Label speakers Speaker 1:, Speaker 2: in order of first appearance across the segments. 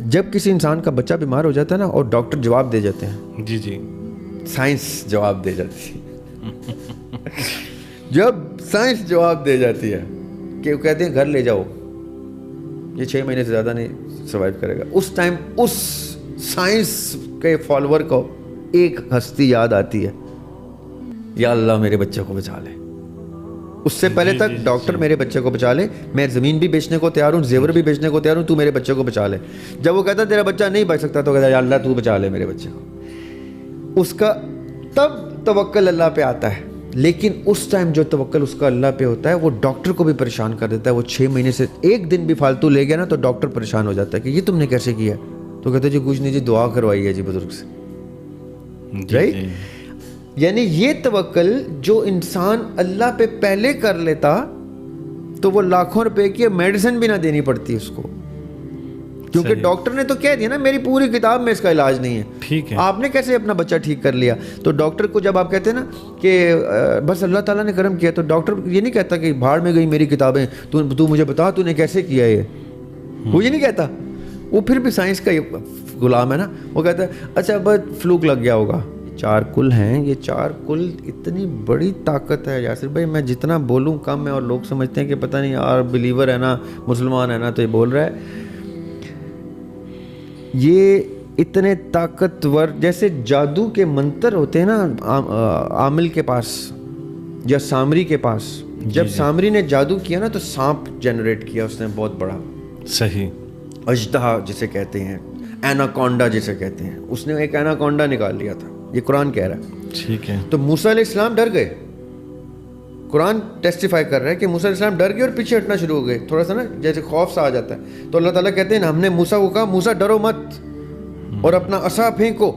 Speaker 1: جب کسی انسان کا بچہ بیمار ہو جاتا ہے نا اور ڈاکٹر جواب دے جاتے ہیں,
Speaker 2: جی جی,
Speaker 1: سائنس جواب دے جاتی ہے جب سائنس جواب دے جاتی ہے کہ وہ کہتے ہیں گھر لے جاؤ, یہ 6 مہینے سے زیادہ نہیں سروائیو کرے گا, اس ٹائم اس سائنس کے فالوور کو ایک ہستی یاد آتی ہے, یا اللہ میرے بچے کو بچا لے. اس سے پہلے تک ڈاکٹر میرے بچے کو بچا لے, میں زمین بھی بیچنے کو تیار ہوں, زیور بھی بیچنے کو تیار ہوں, تو میرے بچے کو بچا لے. جب وہ کہتا ہے تیرا بچہ نہیں بچ سکتا تو کہتا ہے یا اللہ تو بچا لے میرے بچے کو. اس کا تب توکل اللہ پہ آتا ہے, لیکن اس ٹائم جو توکل اس کا اللہ پہ ہوتا ہے وہ ڈاکٹر کو بھی پریشان کر دیتا ہے. وہ 6 مہینے سے ایک دن بھی فالتو لے گیا نا تو ڈاکٹر پریشان ہو جاتا ہے کہ یہ تم نے کیسے کیا, تو کہتے ہیں جی کچھ نہیں جی, دعا کروائی ہے جی بزرگ سے. رائٹ, یعنی یہ توکل جو انسان اللہ پہ پہلے کر لیتا تو وہ لاکھوں روپے کی میڈیسن بھی نہ دینی پڑتی اس کو, کیونکہ ڈاکٹر نے تو کہہ دیا نا میری پوری کتاب میں اس کا علاج نہیں ہے. ٹھیک ہے, آپ نے کیسے اپنا بچہ ٹھیک کر لیا؟ تو ڈاکٹر کو جب آپ کہتے ہیں نا کہ بس اللہ تعالیٰ نے کرم کیا, تو ڈاکٹر یہ نہیں کہتا کہ بھاڑ میں گئی میری کتابیں, تو مجھے بتا تو نے کیسے کیا یہ, وہ یہ نہیں کہتا. وہ پھر بھی سائنس کا غلام ہے نا, وہ کہتا ہے اچھا بس فلوک لگ گیا ہوگا. 4 کل ہیں, یہ 4 کل اتنی بڑی طاقت ہے یاسر بھائی, میں جتنا بولوں کم ہے, اور لوگ سمجھتے ہیں کہ پتہ نہیں یار بلیور ہے نا, مسلمان ہے نا تو یہ بول رہا ہے. یہ اتنے طاقتور, جیسے جادو کے منتر ہوتے ہیں نا عامل کے پاس یا سامری کے پاس. جب سامری نے جادو کیا نا تو سانپ جنریٹ کیا اس نے بہت بڑا,
Speaker 2: صحیح,
Speaker 1: اژدہا جسے کہتے ہیں, ایناکونڈا جسے کہتے ہیں, اس نے ایک ایناکونڈا نکال لیا تھا, یہ قرآن کہہ رہا ہے.
Speaker 2: ٹھیک ہے,
Speaker 1: تو موسیٰ علیہ السلام ڈر گئے, قرآن ٹیسٹیفائی کر رہا ہے کہ موسیٰ علیہ السلام ڈر گئے اور پیچھے ہٹنا شروع ہو گئے, تھوڑا سا نا جیسے خوف سا آ جاتا ہے. تو اللہ تعالیٰ کہتے ہیں نا, ہم نے موسیٰ کو کہا موسیٰ ڈرو مت اور اپنا عصا پھینکو.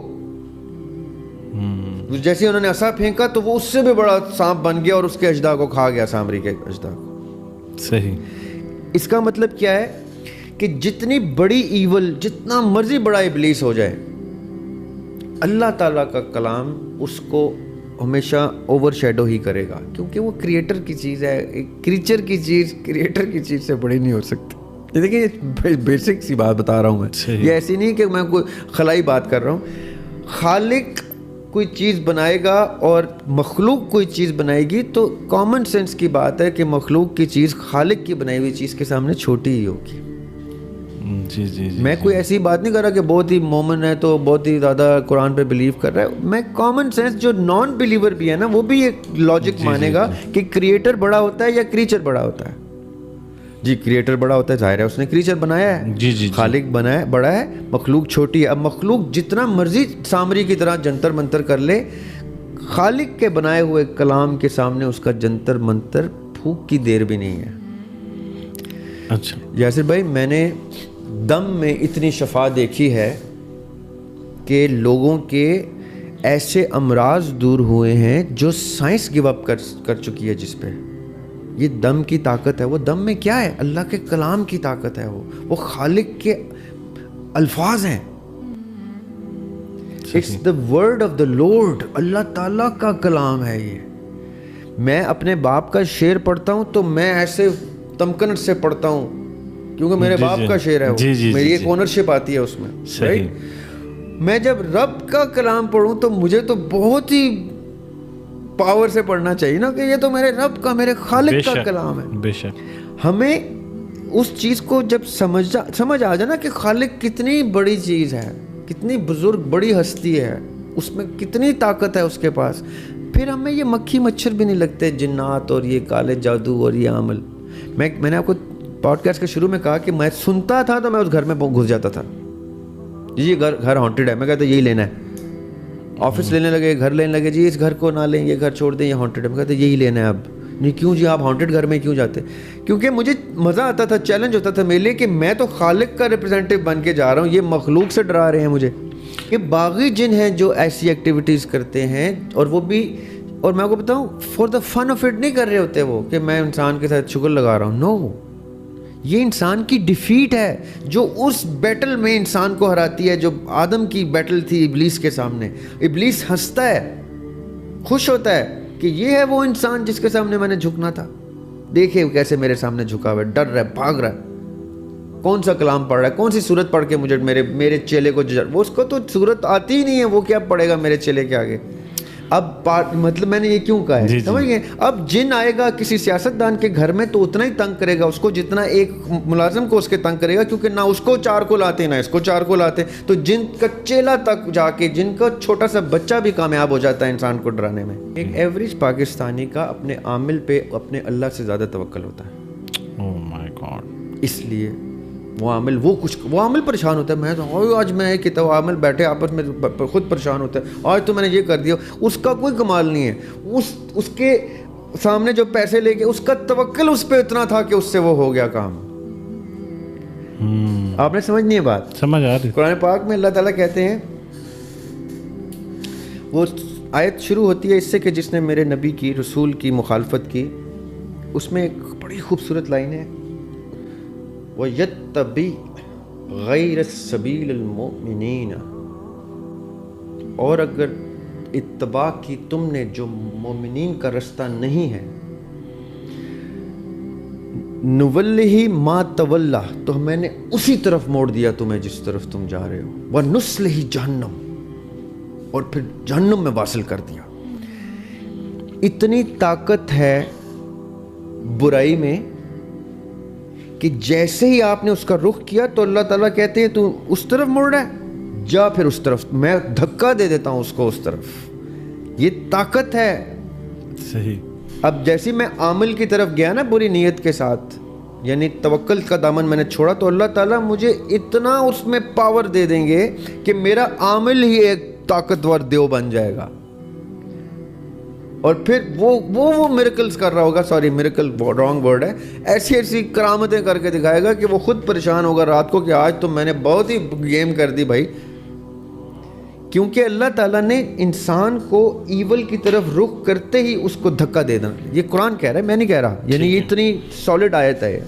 Speaker 1: جیسے انہوں نے عصا پھینکا تو وہ اس سے بھی بڑا سانپ بن گیا اور اس کے اژدہا کو کھا گیا, سامری کے اژدہا کو.
Speaker 2: صحیح.
Speaker 1: اس کا مطلب کیا ہے کہ جتنی بڑی ایول, جتنا مرضی بڑا ابلیس ہو جائے, اللہ تعالیٰ کا کلام اس کو ہمیشہ اوور شیڈو ہی کرے گا, کیونکہ وہ کریٹر کی چیز ہے. ایک کریچر کی چیز کریٹر کی چیز سے بڑی نہیں ہو سکتی. یہ دیکھیے بیسک سی بات بتا رہا ہوں میں, یہ ایسی نہیں کہ میں کوئی خلائی بات کر رہا ہوں. خالق کوئی چیز بنائے گا اور مخلوق کوئی چیز بنائے گی تو کامن سینس کی بات ہے کہ مخلوق کی چیز خالق کی بنائی ہوئی چیز کے سامنے چھوٹی ہی ہوگی.
Speaker 2: جی جی,
Speaker 1: میں کوئی ایسی بات نہیں کر رہا کہ بہت ہی مومن ہے تو بہت ہی زیادہ قرآن پہ بلیو کر رہا ہے. میں کامن سینس جو نان بلیور بھی ہے نا, وہ بھی ایک لاجک مانے گا کہ کریٹر بڑا ہوتا ہے یا کریچر بڑا ہوتا ہے. جی کریٹر بڑا ہوتا ہے, ظاہر ہے اس نے کریچر بنایا ہے.
Speaker 2: جی جی,
Speaker 1: خالق بنایا بڑا ہے, مخلوق چھوٹی ہے. اب مخلوق جتنا مرضی سامری کی طرح جنتر منتر کر لے, خالق کے بنائے ہوئے کلام کے سامنے اس کا جنتر منتر پھوک کی دیر بھی نہیں ہے.
Speaker 2: اچھا
Speaker 1: یاسر بھائی, میں نے دم میں اتنی شفا دیکھی ہے کہ لوگوں کے ایسے امراض دور ہوئے ہیں جو سائنس گیو اپ کر چکی ہے جس پہ. یہ دم کی طاقت ہے. وہ دم میں کیا ہے؟ اللہ کے کلام کی طاقت ہے. وہ خالق کے الفاظ ہیں. It's the word of the lord, اللہ تعالیٰ کا کلام ہے یہ. میں اپنے باپ کا شعر پڑھتا ہوں تو میں ایسے تمکنٹ سے پڑھتا ہوں کیونکہ میرے باپ کا شعر ہے وہ, میری ایک اونرشپ آتی ہے اس میں. رائٹ, میں جب رب کا کلام پڑھوں تو مجھے تو بہت ہی پاور سے پڑھنا چاہیے نا کہ یہ تو میرے رب کا, میرے خالق کا کلام ہے.
Speaker 2: بے شک.
Speaker 1: ہمیں اس چیز کو جب سمجھ آ جائے نا کہ خالق کتنی بڑی چیز ہے, کتنی بزرگ بڑی ہستی ہے, اس میں کتنی طاقت ہے اس کے پاس, پھر ہمیں یہ مکھی مچھر بھی نہیں لگتے, جنات اور یہ کالے جادو اور یہ عمل. میں نے آپ کو پوڈ کاسٹ کے شروع میں کہا کہ میں سنتا تھا تو میں اس گھر میں گھس جاتا تھا. جی گھر ہانٹیڈ ہے, میں کہتا یہی لینا ہے. آفس لینے لگے, گھر لینے لگے, جی اس گھر کو نہ لیں, یہ گھر چھوڑ دیں, یہ ہانٹیڈ ہے. میں کہتا یہی لینا ہے. اب نہیں, کیوں جی آپ ہانٹیڈ گھر میں کیوں جاتے؟ کیونکہ مجھے مزہ آتا تھا, چیلنج ہوتا تھا میرے لیے کہ میں تو خالق کا ریپرزینٹیو بن کے جا رہا ہوں, یہ مخلوق سے ڈرا رہے ہیں مجھے. یہ باغی جن ہیں جو ایسی ایکٹیویٹیز کرتے ہیں, اور وہ بھی, اور میں آپ کو بتاؤں for the fun of it نہیں کر رہے ہوتے وہ کہ میں انسان کے ساتھ شکر لگا رہا ہوں. نو, یہ انسان کی ڈیفیٹ ہے جو اس بیٹل میں انسان کو ہراتی ہے, جو آدم کی بیٹل تھی ابلیس کے سامنے. ابلیس ہنستا ہے, خوش ہوتا ہے کہ یہ ہے وہ انسان جس کے سامنے میں نے جھکنا تھا. دیکھے کیسے میرے سامنے جھکا ہوا ہے, ڈر رہا ہے, بھاگ رہا ہے. کون سا کلام پڑھ رہا ہے, کون سی صورت پڑھ کے مجھے میرے چیلے کو وہ اس کو تو صورت آتی ہی نہیں ہے, وہ کیا پڑھے گا میرے چیلے کے آگے. اب مطلب میں نے یہ کیوں کہا ہے, سمجھ گئے. اب جن آئے گا کسی سیاستدان کے گھر میں تو اتنا ہی تنگ کرے گا اس کو جتنا ایک ملازم کو اس کے تنگ کرے گا, کیونکہ نہ اس کو چارکول آتے نہ اس کو چارکول آتے. تو جن کا چیلا تک جا کے جن کا چھوٹا سا بچہ بھی کامیاب ہو جاتا ہے انسان کو ڈرانے میں. ایک ایوریج پاکستانی کا اپنے عامل پہ اپنے اللہ سے زیادہ توکل ہوتا ہے.
Speaker 2: Oh my God.
Speaker 1: اس لیے وہ عامل پریشان ہوتا ہے. میں تو آج میں ایک عامل بیٹھے آپس میں خود پریشان ہوتا ہے, آج تو میں نے یہ کر دیا. اس کا کوئی کمال نہیں ہے, اس کے سامنے جو پیسے لے کے اس کا توکل اس پہ اتنا تھا کہ اس سے وہ ہو گیا کام. آپ نے سمجھنی ہے بات,
Speaker 2: سمجھ آ رہی.
Speaker 1: قرآن پاک میں اللہ تعالیٰ کہتے ہیں, وہ آیت شروع ہوتی ہے اس سے کہ جس نے میرے نبی کی رسول کی مخالفت کی. اس میں ایک بڑی خوبصورت لائن ہے, وَيَتَّبِعْ غَيْرَ سَبِيلِ الْمُؤْمِنِينَ, اور اگر اتباع کی تم نے جو مومنین کا رستہ نہیں ہے, نُوَلِّهِ مَا تَوَلَّى, تو میں نے اسی طرف موڑ دیا تمہیں جس طرف تم جا رہے ہو, وَنُصْلِهِ جہنم, اور پھر جہنم میں واصل کر دیا. اتنی طاقت ہے برائی میں کہ جیسے ہی آپ نے اس کا رخ کیا تو اللہ تعالیٰ کہتے ہیں تو اس طرف مڑ رہا ہے, جا پھر اس طرف, میں دھکا دے دیتا ہوں اس کو اس طرف. یہ طاقت ہے.
Speaker 2: صحیح.
Speaker 1: اب جیسے میں عامل کی طرف گیا نا بری نیت کے ساتھ, یعنی توکل کا دامن میں نے چھوڑا, تو اللہ تعالیٰ مجھے اتنا اس میں پاور دے دیں گے کہ میرا عامل ہی ایک طاقتور دیو بن جائے گا. اور پھر وہ میریکلز کر رہا ہوگا, سوری میریکل رانگ ورڈ ہے, ایسی کرامتیں کر کے دکھائے گا کہ وہ خود پریشان ہوگا رات کو کہ آج تو میں نے بہت ہی گیم کر دی بھائی. کیونکہ اللہ تعالیٰ نے انسان کو ایول کی طرف رخ کرتے ہی اس کو دھکا دے دینا. یہ قرآن کہہ رہا ہے, میں نہیں کہہ رہا, یعنی یہ اتنی سالڈ آیت ہے.